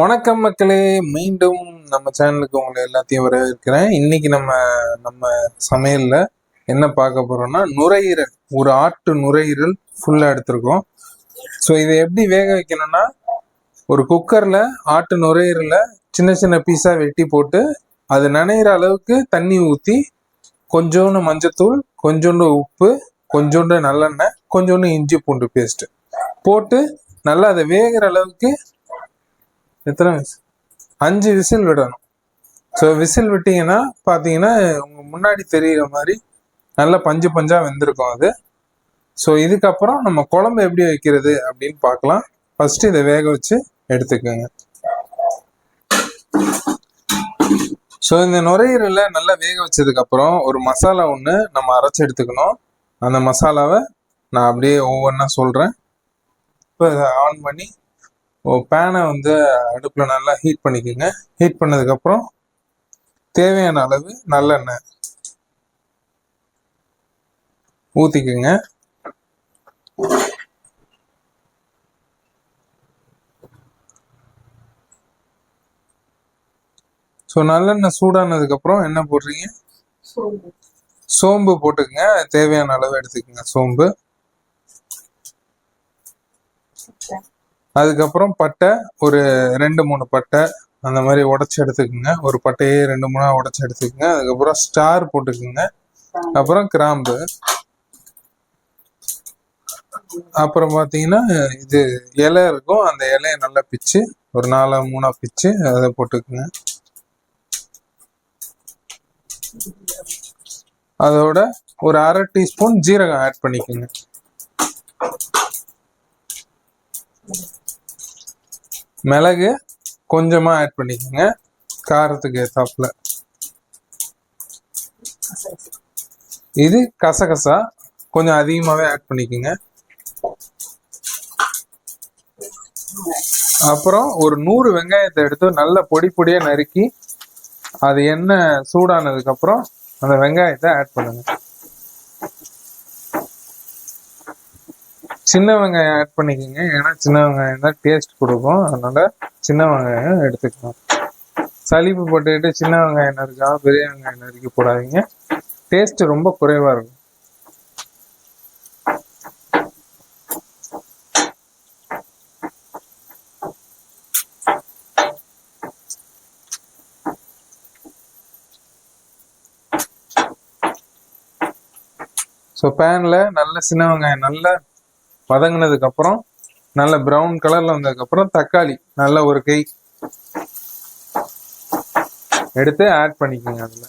வணக்கம் மக்களே, மீண்டும் நம்ம சேனலுக்கு உங்களை எல்லாத்தையும் வரவேற்கிறேன். இன்னைக்கு நம்ம நம்ம சமையல்ல என்ன பார்க்க போறோம்னா நுரையீரல், ஒரு ஆட்டு நுரையீரல் ஃபுல்லா எடுத்திருக்கோம். ஸோ இதை எப்படி வேக வைக்கணும்னா, ஒரு குக்கர்ல ஆட்டு நுரையீரலை சின்ன சின்ன பீஸா வெட்டி போட்டு அது நனையிற அளவுக்கு தண்ணி ஊற்றி கொஞ்சோண்டு மஞ்சத்தூள், கொஞ்சோண்டு உப்பு, கொஞ்சோண்டு நல்லெண்ணெய், கொஞ்சோண்டு இஞ்சி பூண்டு பேஸ்ட் போட்டு நல்லா அதை வேகிற அளவுக்கு எத்தனை 5 விசில் விடணும். ஸோ விசில் விட்டீங்கன்னா பார்த்தீங்கன்னா உங்க முன்னாடி தெரிகிற மாதிரி நல்லா பஞ்சு பஞ்சா வெந்திருக்கும் அது. ஸோ இதுக்கப்புறம் நம்ம குழம்பு எப்படி வைக்கிறது அப்படின்னு பார்க்கலாம். ஃபர்ஸ்ட் இதை வேக வச்சு எடுத்துக்கோங்க. ஸோ இந்த நுரையீரலை நல்லா வேக வச்சதுக்கு அப்புறம் ஒரு மசாலா ஒன்று நம்ம அரைச்சி எடுத்துக்கணும். அந்த மசாலாவை நான் அப்படியே ஒவ்வொன்றா சொல்கிறேன். இப்போ இதை ஆன் பண்ணி பேனை வந்து அடுப்பில் நல்லா ஹீட் பண்ணிக்கோங்க. ஹீட் பண்ணதுக்கப்புறம் தேவையான அளவு நல்லெண்ணெய் ஊற்றிக்குங்க. ஸோ நல்லெண்ணெய் சூடானதுக்கப்புறம் என்ன போடுறீங்க? சோம்பு போட்டுக்குங்க. தேவையான அளவு எடுத்துக்கோங்க சோம்பு. அதுக்கப்புறம் பட்டை ஒரு 2-3 பட்டை அந்த மாதிரி உடச்சி எடுத்துக்கோங்க. ஒரு பட்டையே 2-3 உடச்சி எடுத்துக்கோங்க. அதுக்கப்புறம் ஸ்டார் போட்டுக்குங்க. அப்புறம் கிராம்பு. அப்புறம் பார்த்தீங்கன்னா இது இலை இருக்கும், அந்த இலையை நல்லா பிச்சு ஒரு 4-3 பிச்சு அதை போட்டுக்குங்க. அதோட ஒரு 1/2 டீஸ்பூன் ஜீரகம் ஆட் பண்ணிக்கோங்க. மிளகு கொஞ்சமா ஆட் பண்ணிக்கோங்க, காரத்துக்கு ஏத்தாப்புல. இது கசகசா கொஞ்சம் அதிகமாவே ஆட் பண்ணிக்கோங்க. அப்புறம் ஒரு 100 வெங்காயத்தை எடுத்து நல்ல பொடி பொடியா நறுக்கி அது எண்ணெய் சூடானதுக்கு அப்புறம் அந்த வெங்காயத்தை ஆட் பண்ணுங்க. சின்ன வெங்காயம் ஆட் பண்ணிக்கோங்க, ஏன்னா சின்ன வெங்காயம் தான் டேஸ்ட் கொடுக்கும். அதனால சின்ன வெங்காயம் எடுத்துக்கலாம். சளிப்பு போட்டுக்கிட்டு சின்ன வெங்காயம் நறுக்கா பெரிய வெங்காயம் நறுக்கி போடாதீங்க, டேஸ்ட் ரொம்ப குறைவா இருக்கும். ஸோ பேன்ல நல்ல சின்ன வெங்காயம் நல்லா வதங்கினதுக்கு அப்புறம் நல்ல ப்ரௌன் கலர்ல வந்ததுக்கு அப்புறம் தக்காளி நல்ல ஒரு கை எடுத்து ஆட் பண்ணிக்கோங்க. அதுல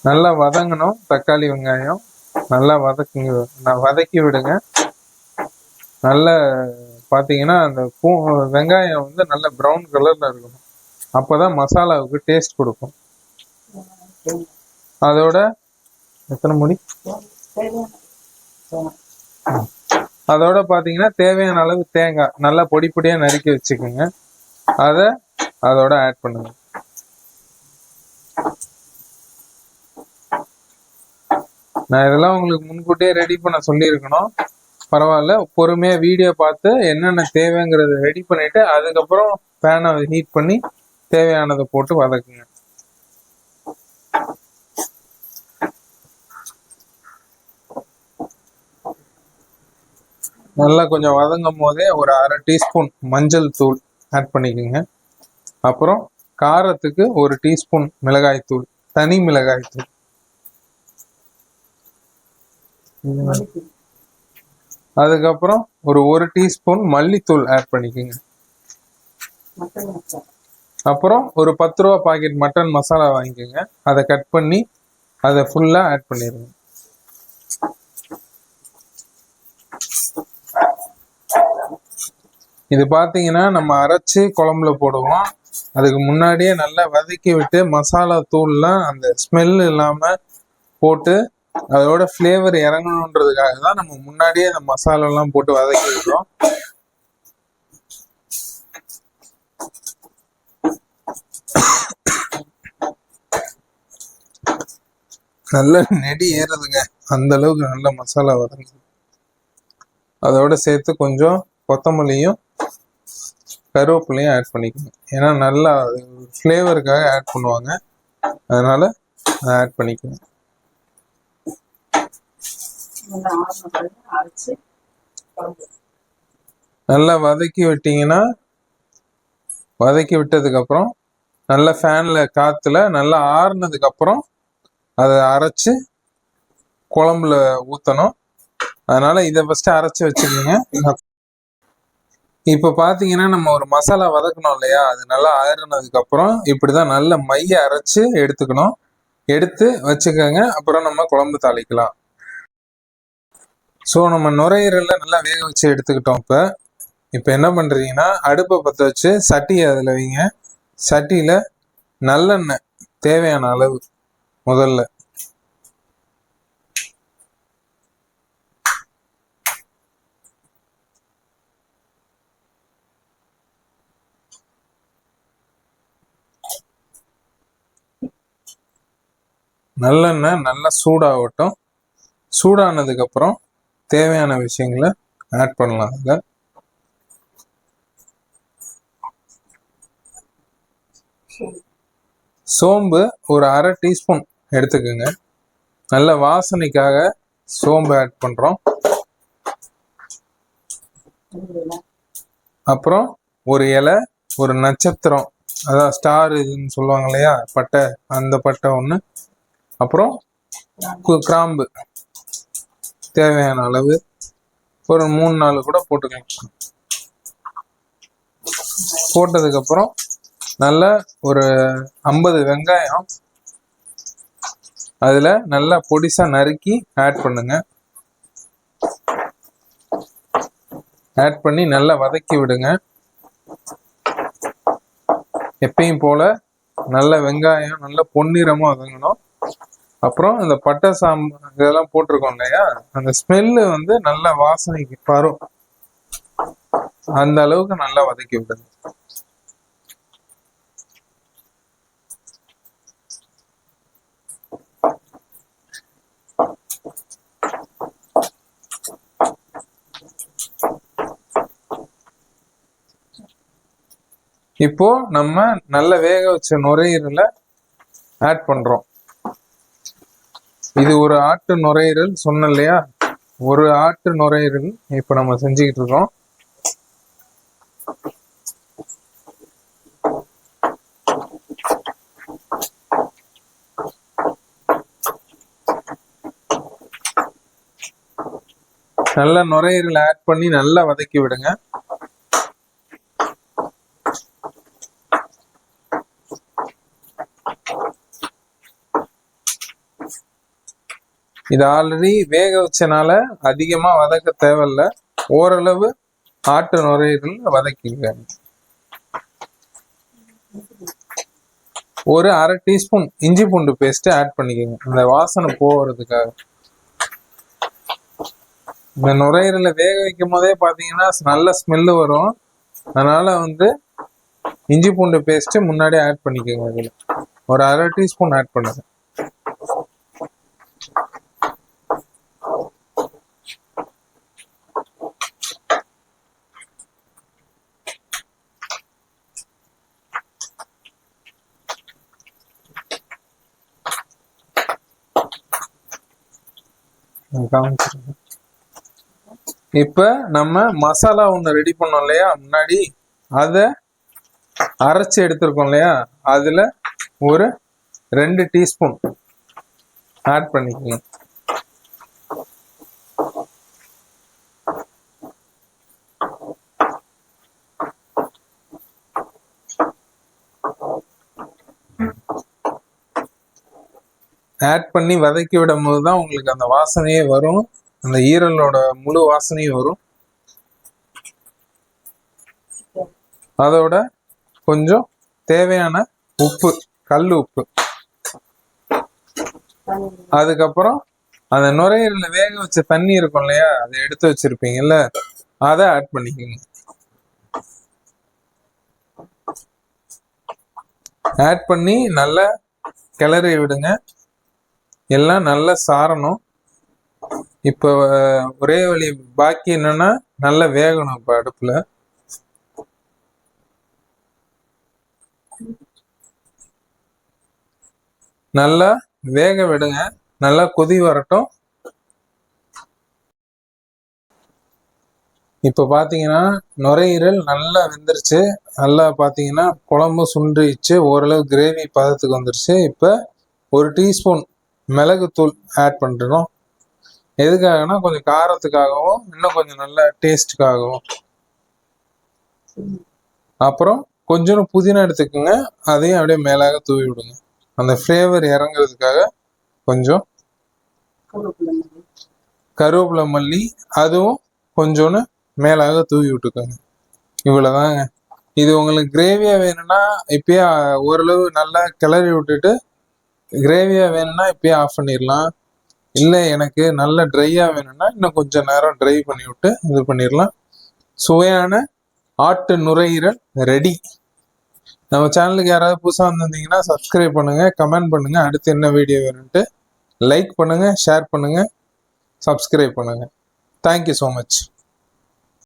நல்லா வதங்கணும். தக்காளி வெங்காயம் நல்லா வதக்கி விடுங்க. நல்ல பாத்தீங்கன்னா அந்த வெங்காயம் வந்து நல்ல ப்ரௌன் கலர்ல இருக்கணும், அப்பதான் மசாலாவுக்கு டேஸ்ட் கொடுக்கும். அதோட எத்தனை முடி அதோட பாத்தீங்கன்னா தேவையான அளவு தேங்காய் நல்லா பொடி பொடியா நறுக்கி வச்சுக்கோங்க. அதோட ஆட் பண்ணுங்க. நான் இதெல்லாம் உங்களுக்கு முன்கூட்டியே ரெடி பண்ண சொல்லியிருக்கணும், பரவாயில்ல. பொறுமையா வீடியோ பார்த்து என்னென்ன தேவைங்கிறத ரெடி பண்ணிட்டு அதுக்கப்புறம் பேனை ஹீட் பண்ணி தேவையானதை போட்டு வதக்குங்க. நல்லா கொஞ்சம் வதங்கும் போதே ஒரு 1/2 டீஸ்பூன் மஞ்சள் தூள் ஆட் பண்ணிக்கோங்க. அப்புறம் காரத்துக்கு 1 டீஸ்பூன் மிளகாய் தூள், தனி மிளகாய் தூள். அதுக்கப்புறம் ஒரு 1 டீஸ்பூன் மல்லித்தூள் ஆட் பண்ணிக்கோங்க. அப்புறம் ஒரு 10 ரூபா பாக்கெட் மட்டன் மசாலா வாங்கிக்கோங்க. அதை கட் பண்ணி அதை ஃபுல்லா ஆட் பண்ணிடுங்க. இது பாத்தீங்கன்னா நம்ம அரைச்சு குழம்புல போடுவோம். அதுக்கு முன்னாடியே நல்லா வதக்கி விட்டு மசாலா தூள்லாம் அந்த ஸ்மெல் இல்லாம போட்டு அதோட ஃப்ளேவர் இறங்கணுன்றதுக்காக தான் நம்ம முன்னாடியே அந்த மசாலா எல்லாம் போட்டு வதக்கி விடுறோம். நல்ல நெடி ஏறுதுங்க. அந்த அளவுக்கு நல்ல மசாலா வதங்குது. அதோட சேர்த்து கொஞ்சம் கொத்தமல்லியும் கருவேப்பிலையும் ஆட் பண்ணிக்கணும். ஏன்னா நல்லா ஃப்ளேவருக்காக ஆட் பண்ணுவாங்க, அதனால ஆட் பண்ணிக்கணும். நல்லா வதக்கி விட்டீங்கன்னா, வதக்கி விட்டதுக்கு அப்புறம் நல்லா ஃபேன்ல காத்துல நல்லா ஆறுனதுக்கு அப்புறம் அதை அரைச்சு குழம்புல ஊத்தணும். அதனால இதை ஃபர்ஸ்ட் அரைச்சு வச்சுக்கோங்க. இப்ப பாத்தீங்கன்னா நம்ம ஒரு மசாலா வதக்கணும் இல்லையா, அது நல்லா ஆறுனதுக்கு அப்புறம் இப்படிதான் நல்ல மைய அரைச்சு எடுத்துக்கணும். எடுத்து வச்சுக்கோங்க. அப்புறம் நம்ம குழம்பு தாளிக்கலாம். ஸோ நம்ம நுரையீரல்ல நல்லா வேக வச்சு எடுத்துக்கிட்டோம். இப்போ என்ன பண்றீங்கன்னா, அடுப்பை பற்ற வச்சு சட்டியை அதில் வைங்க. சட்டியில நல்லெண்ணெய் தேவையான அளவு முதல்ல, நல்லெண்ணெய் நல்லா சூடாகட்டும். சூடானதுக்கு அப்புறம் தேவையான விஷயங்களை ஆட் பண்ணலாம். அதில் சோம்பு ஒரு அரை டீஸ்பூன் எடுத்துக்கோங்க. நல்ல வாசனைக்காக சோம்பு ஆட் பண்றோம். அப்புறம் ஒரு இலை, ஒரு நட்சத்திரம், அதான் ஸ்டார் இதுன்னு சொல்லுவாங்க இல்லையா, பட்டை, அந்த பட்டை ஒன்று. அப்புறம் கிராம்பு தேவையான அளவு ஒரு 3-4 கூட போட்டுக்கலாம். போட்டதுக்கு அப்புறம் நல்ல ஒரு 50 வெங்காயம் அதுல நல்லா பொடிசா நறுக்கி ஆட் பண்ணுங்க. ஆட் பண்ணி நல்லா வதக்கி விடுங்க. எப்பயும் போல நல்ல வெங்காயம் நல்ல பொன்னிறமா வதங்கணும். அப்புறம் இந்த பட்டை இதெல்லாம் போட்டிருக்கோம் இல்லையா, அந்த ஸ்மெல்லு வந்து நல்ல வாசனைக்கு வரும். அந்த அளவுக்கு நல்லா வதக்கி விடுங்க. இப்போ நம்ம நல்ல வேக வச்ச நுரையீரலை ஆட் பண்றோம். இது ஒரு ஆட்டு நுரையீரல் சொன்னேன் இல்லையா, ஒரு ஆட்டு நுரையீரல் இப்ப நம்ம செஞ்சுக்கிட்டு இருக்கோம். நல்ல நுரையீரல் ஆட் பண்ணி நல்லா வதக்கி விடுங்க. இது ஆல்ரெடி வேக வச்சனால அதிகமா வதக்க தேவையில்ல. ஓரளவு ஆட்டு நுரையீரல் வதக்கிங்க. ஒரு அரை டீஸ்பூன் இஞ்சி பூண்டு பேஸ்ட் ஆட் பண்ணிக்கோங்க, அந்த வாசனை போகிறதுக்காக. இந்த நுரையீரலை வேக வைக்கும் போதே பாத்தீங்கன்னா நல்ல ஸ்மெல்லு வரும். அதனால வந்து இஞ்சி பூண்டு பேஸ்ட் முன்னாடி ஆட் பண்ணிக்கோங்க. இதுல ஒரு அரை டீஸ்பூன் ஆட் பண்ணுங்க. இப்ப நம்ம மசாலா ஒண்ணு ரெடி பண்ணோம் இல்லையா முன்னாடி, அத அரைச்சு எடுத்திருக்கோம் இல்லையா, அதுல ஒரு 2 டீஸ்பூன் ஆட் பண்ணிக்கோங்க. ஆட் பண்ணி வதக்கி விடும் போதுதான் உங்களுக்கு அந்த வாசனையே வரும், அந்த ஈரலோட முழு வாசனையும் வரும். அதோட கொஞ்சம் தேவையான உப்பு, கல் உப்பு, அதுக்கப்புறம் அந்த நுரையீரல வேக வச்ச தண்ணி இருக்கும் இல்லையா, அதை எடுத்து வச்சிருப்பீங்கல்ல, அதை ஆட் பண்ணிக்கோங்க. ஆட் பண்ணி நல்லா கிளறி விடுங்க. எல்லாம் நல்லா சாரணும். இப்போ ஒரே வழி பாக்கி என்னன்னா நல்லா வேகணும். இப்போ அடுப்புல நல்லா வேக விடுங்க. நல்லா கொதி வரட்டும். இப்போ பார்த்தீங்கன்னா நுரையீரல் நல்லா வெந்துருச்சு. நல்லா பார்த்தீங்கன்னா குழம்பு சுண்டிச்சு, ஓரளவு கிரேவி பதத்துக்கு வந்துருச்சு. இப்போ 1 டீஸ்பூன் மிளகுத்தூள் ஆட் பண்ணுறோம். எதுக்காகனா கொஞ்சம் காரத்துக்காகவும் இன்னும் கொஞ்சம் நல்ல டேஸ்ட்டுக்காகவும். அப்புறம் கொஞ்சோண்டு புதினா எடுத்துக்கோங்க, அதையும் அப்படியே மேலாக தூவி விடுங்க. அந்த ஃப்ளேவர் இறங்குறதுக்காக கொஞ்சம் கருவேப்பிலை மல்லி அதுவும் கொஞ்சோன்னு மேலாக தூவி விட்டுக்கோங்க. இவ்வளோதாங்க. இது உங்களுக்கு கிரேவியா வேணும்னா இப்பயே ஓரளவு நல்லா கிளறி விட்டுட்டு, கிரேவியா வேணும்னா இப்பயே ஆஃப் பண்ணிடலாம். இல்லை எனக்கு நல்ல ட்ரையா வேணும்னா இன்னும் கொஞ்சம் நேரம் ட்ரை பண்ணி விட்டு இது பண்ணிடலாம். சுவையான ஆட்டு நுரையீரல் ரெடி. நம்ம சேனலுக்கு யாராவது புதுசாக வந்திருந்தீங்கன்னா சப்ஸ்கிரைப் பண்ணுங்க, கமெண்ட் பண்ணுங்க, அடுத்து என்ன வீடியோ வேணும்ட்டு லைக் பண்ணுங்க, ஷேர் பண்ணுங்க, சப்ஸ்கிரைப் பண்ணுங்க. Thank you so much.